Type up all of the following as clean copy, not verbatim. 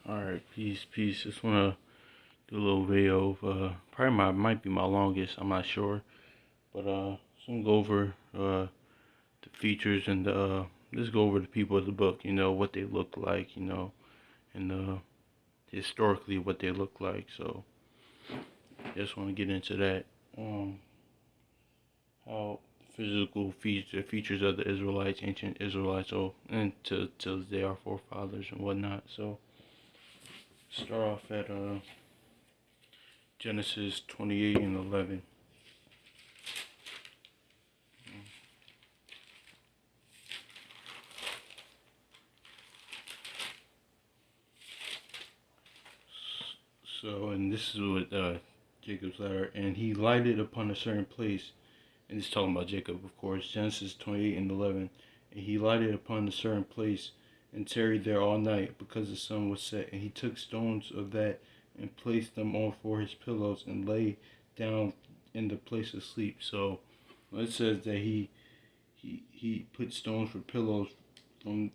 Alright, peace. Just wanna do a little video of probably might be my longest, I'm not sure. But just gonna go over the features and just go over the people of the book, what they look like, and historically what they look like. So just wanna get into that. Um how physical features of the Israelites, ancient Israelites, and till they are forefathers and whatnot. So start off at Genesis 28 and 11. So, and this is what Jacob's ladder, and he lighted upon a certain place, and it's talking about Jacob, of course, Genesis 28 and 11. And he lighted upon a certain place and tarried there all night because the sun was set. And he took stones of that and placed them on for his pillows and lay down in the place of sleep. So it says that he put stones for pillows from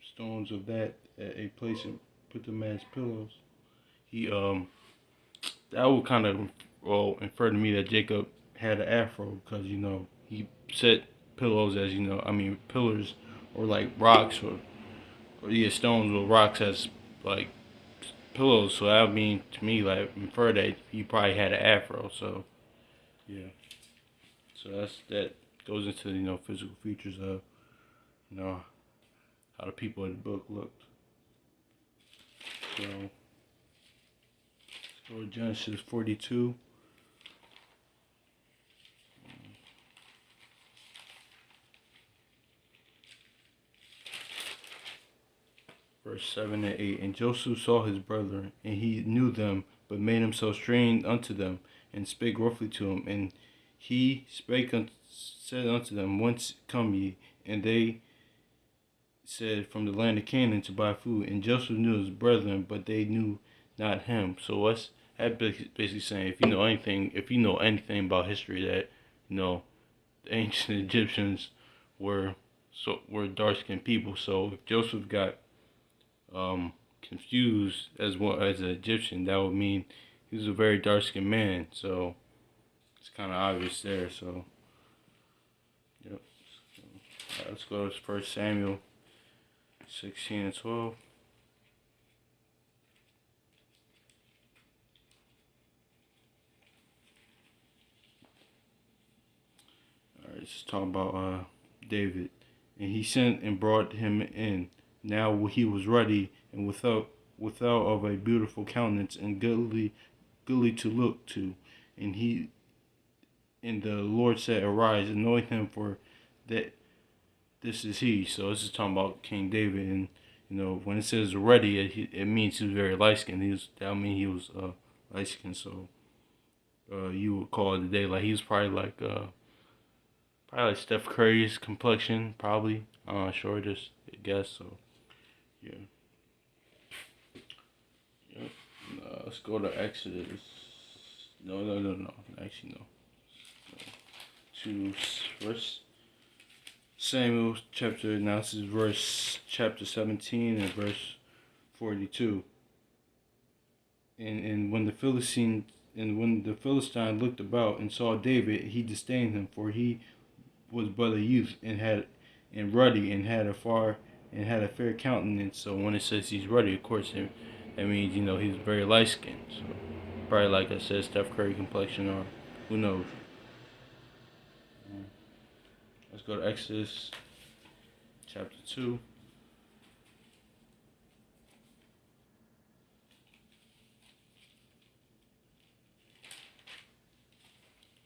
stones of that at a place and put them as pillows. He that would kind of infer to me that Jacob had an afro because he set pillows as pillars or like rocks or yeah, stones or rocks as like pillows. So that would mean to me like infer that he probably had an afro. So yeah, so that goes into physical features of you know how the people in the book looked. So Genesis 42. Verse 7 and 8. And Joseph saw his brethren, and he knew them, but made himself strange unto them, and spake roughly to them. And he said unto them, Whence come ye? And they said, From the land of Canaan to buy food. And Joseph knew his brethren, but they knew not him. So what's that basically saying? If you know anything about history, that the ancient Egyptians were dark skinned people. So if Joseph got confused as well as an Egyptian, that would mean he was a very dark skinned man. So it's kind of obvious there. So yep. Let's go to 1 Samuel 16 and 12. All right, let's talk about David. And he sent and brought him in. Now he was ruddy and without of a beautiful countenance and goodly to look to. And the Lord said, Arise, anoint him, for that this is he. So this is talking about King David, and when it says ruddy, it means he was very light skinned. He was light skinned. So you would call it today like he was probably like Steph Curry's complexion, probably. I'm not sure, just a guess. So yeah. Yep. Let's go to Exodus. No. Actually, no. To First Samuel chapter. Now this is verse chapter 17 and verse 42. And when the Philistine looked about and saw David, he disdained him, for he was but a youth and ruddy and had a fair countenance. So when it says he's ruddy, of course, that means he's very light skinned. So probably like I said, Steph Curry complexion, or who knows. Let's go to Exodus chapter 2.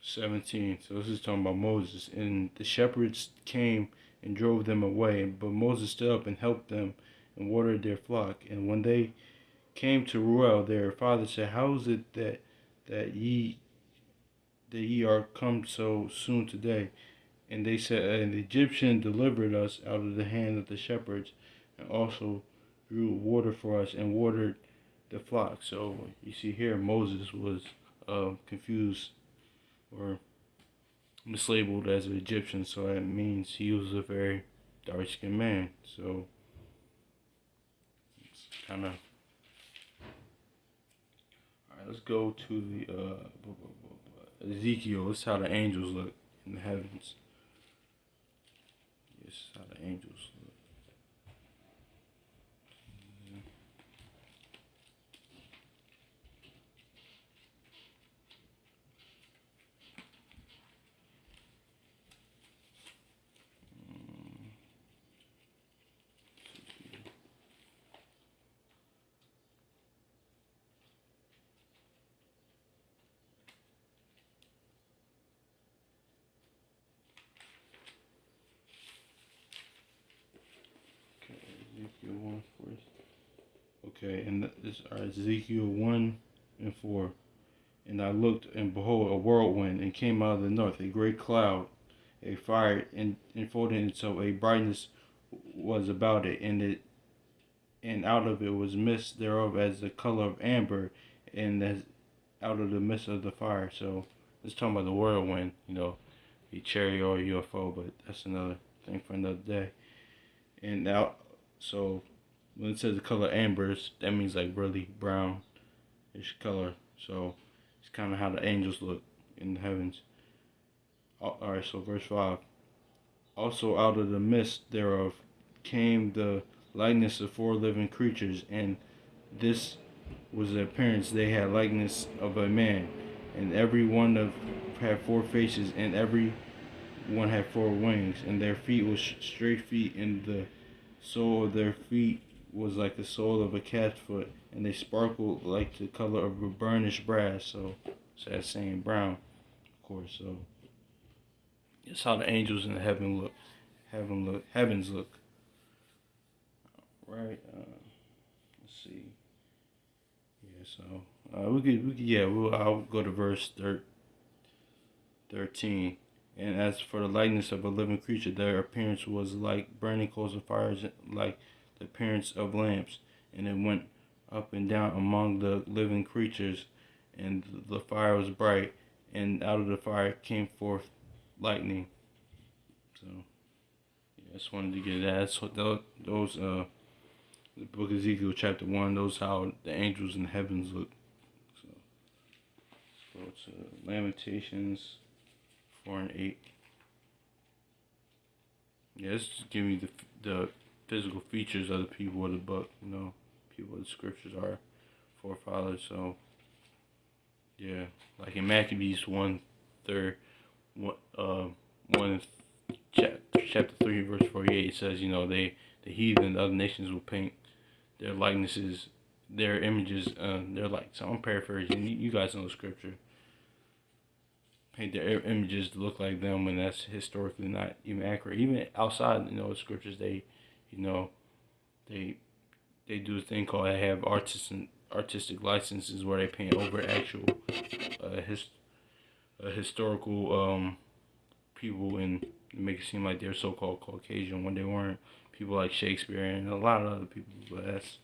'17. So this is talking about Moses. And the shepherds came and drove them away. But Moses stood up and helped them and watered their flock. And when they came to Ruel, their father said, How is it that ye are come so soon today? And they said, And the Egyptian delivered us out of the hand of the shepherds, and also drew water for us and watered the flock. So you see here, Moses was confused or mislabeled as an Egyptian, so that means he was a very dark skinned man. So it's kind of. All right, let's go to the Ezekiel. This is how the angels look in the heavens. This is how the angels look. Okay, Ezekiel 1 first. Okay, and this are Ezekiel 1 and 4. And I looked, and behold, a whirlwind, and came out of the north, a great cloud, a fire, and enfolding itself, a brightness was about it, and out of it was mist thereof as the color of amber, and as out of the midst of the fire. So it's talking about the whirlwind, the chariot or UFO, but that's another thing for another day. And now, so when it says the color amber, that means like really brownish color. So it's kind of how the angels look in the heavens. Alright, so verse 5. Also out of the midst thereof came the likeness of four living creatures, and this was the appearance. They had likeness of a man, and every one of had four faces, and every one had four wings, and their feet was straight feet, and the sole of their feet was like the sole of a cat's foot, and they sparkled like the color of a burnished brass. So that's saying brown, of course. So that's how the angels in the heavens look. Right. Let's see. Yeah. So we could yeah. I'll go to verse 13. And as for the likeness of a living creature, their appearance was like burning coals of fires, like the appearance of lamps. And it went up and down among the living creatures, and the fire was bright, and out of the fire came forth lightning. So, yeah, I just wanted to get that. That's what those the book of Ezekiel chapter 1, those how the angels in the heavens look. So, let's go to Lamentations 4 and 8. Yeah, it's just giving me the physical features of the people of the book, people of the scriptures are forefathers. So, yeah, like in Maccabees 1 chapter 3, verse 48, it says, the heathen and other nations will paint their likenesses, their images, their like. So I'm paraphrasing. You guys know the scripture. Paint their images to look like them, and that's historically not even accurate. Even outside, the scriptures, they, they do a thing called they have artistic licenses where they paint over actual historical people and make it seem like they're so-called Caucasian when they weren't. People like Shakespeare and a lot of other people, but there's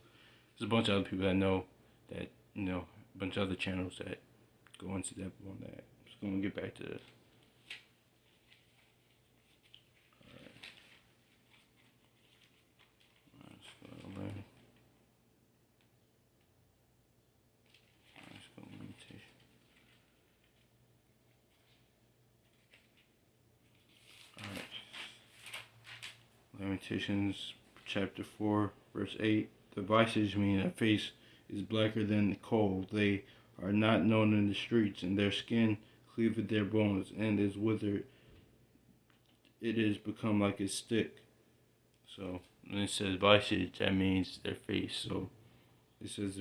a bunch of other people that know that, a bunch of other channels that go into depth on that. Just gonna get back to this. Lamentations chapter 4, verse 8. The vices mean a face is blacker than the coal. They are not known in the streets, and their skin cleaveth their bones, and is withered. It is become like a stick. So when it says vices, that means their face. So it says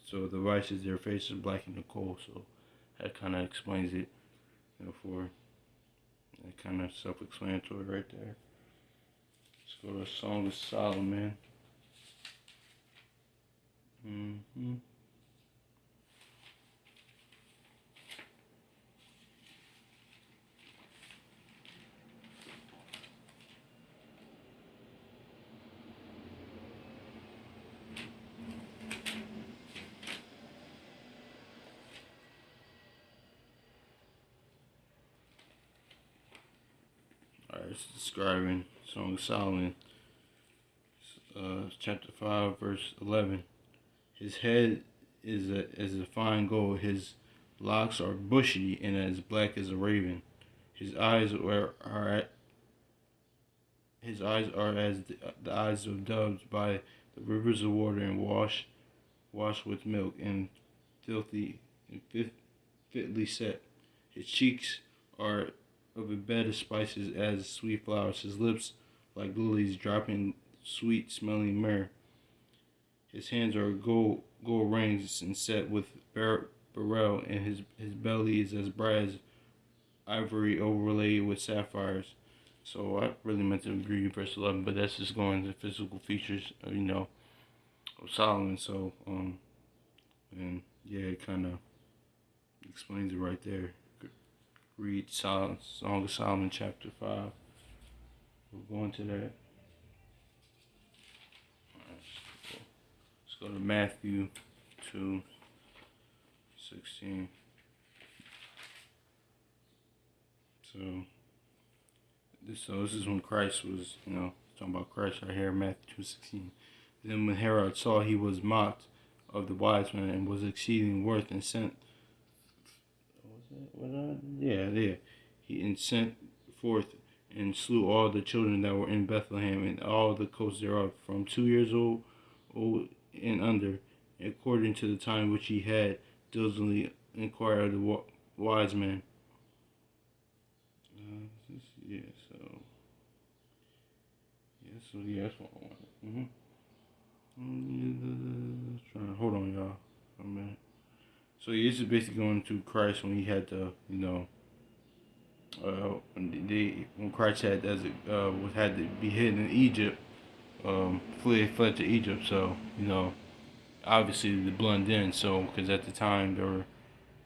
so the vices, their face is black in the coal. So that kind of explains it. For that kind of self-explanatory right there. Let's go to Song of Solomon. Alright, it's describing Song of Solomon, chapter 5, verse 11. His head is a fine gold. His locks are bushy and as black as a raven. His eyes are as the eyes of doves by the rivers of water and washed with milk and filthy and fitly set. His cheeks are of a bed of spices as sweet flowers. His lips like lilies dropping sweet smelling myrrh. His hands are gold rings and set with beryl, and his belly is as bright as ivory overlaid with sapphires. So I really meant to read verse 11, but that's just going to physical features, of Solomon. So, and yeah, it kind of explains it right there. Read Song of Solomon chapter 5. We'll go into that. Let's go to Matthew 2:16. So this is when Christ was, talking about Christ right here, Matthew 2:16. Then when Herod saw he was mocked of the wise men and was exceeding worth and sent, he sent forth and slew all the children that were in Bethlehem and all the coasts thereof, from 2 years old and under, according to the time which he had diligently inquired of the wise men. That's what I wanted. Hold on, y'all, for a minute. So this is basically going to Christ when he had to, when Christ had had to be hidden in Egypt, fled to Egypt. So obviously to blend in. So because at the time they were,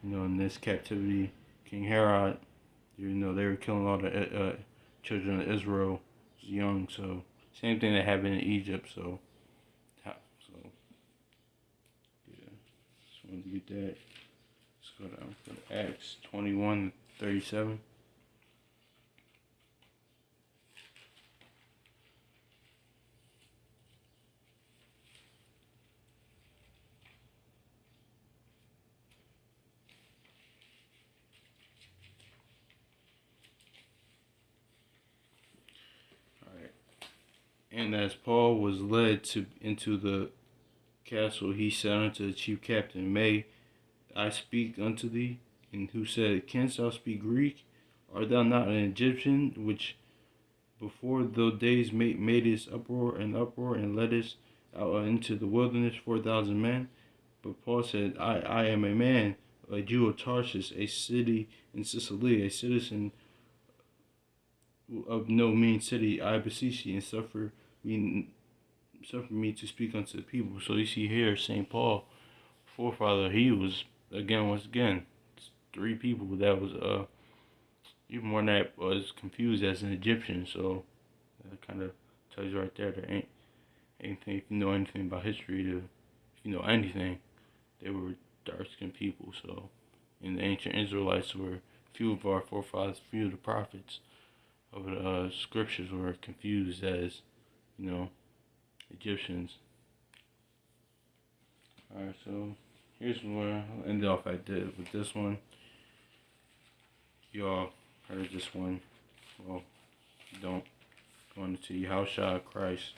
in this captivity, King Herod, they were killing all the children of Israel young. So same thing that happened in Egypt. So yeah, just wanted to get that. Let's go down to Acts 21:37. All right. And as Paul was led into the castle, he said unto the chief captain, May I speak unto thee? And who said, Canst thou speak Greek? Art thou not an Egyptian, which before those days madest uproar and leddest out into the wilderness 4,000 men? But Paul said, I am a man, a Jew of Tarshish, a city in Sicily, a citizen of no mean city. I beseech thee, and suffer me to speak unto the people. So you see here, St. Paul, forefather, he was, once again, 3 people that was, even more than that, was confused as an Egyptian. So that kind of tells you right there ain't anything, if you know anything about history, if you know anything, they were dark-skinned people. So, and the ancient Israelites were, few of our forefathers, few of the prophets of the scriptures were confused as, Egyptians. Alright, so here's where I'll end off with this one. Y'all heard this one. Well, don't. Going to Yahushua Christ.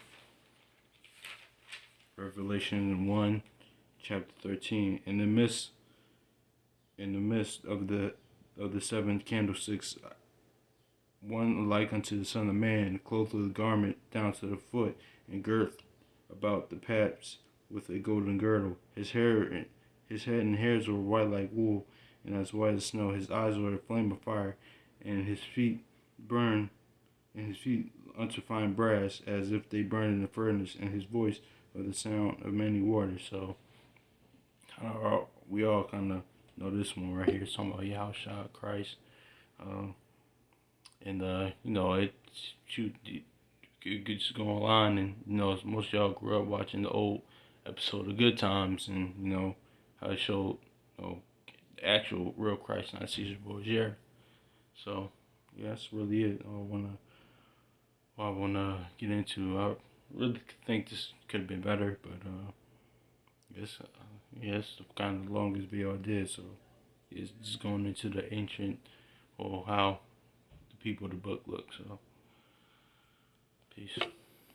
Revelation 1, chapter 13. In the midst of the 7 candlesticks, one like unto the Son of Man, clothed with a garment down to the foot, and girt about the paps with a golden girdle. His head and hairs were white like wool, and as white as snow. His eyes were a flame of fire, and his feet unto fine brass, as if they burned in the furnace, and his voice of the sound of many waters. So, we all kind of know this one right here. It's talking about Yahushua Christ. You could just go online and, most of y'all grew up watching the old episode of Good Times, and, how it showed, the actual real Christ, not Caesar Borgia. So, yeah, that's really it. I wanna get into. I really think this could have been better, but, Yes, yeah, it's kind of the longest video I did, so it's just going into the ancient or how the people of the book look. So, peace.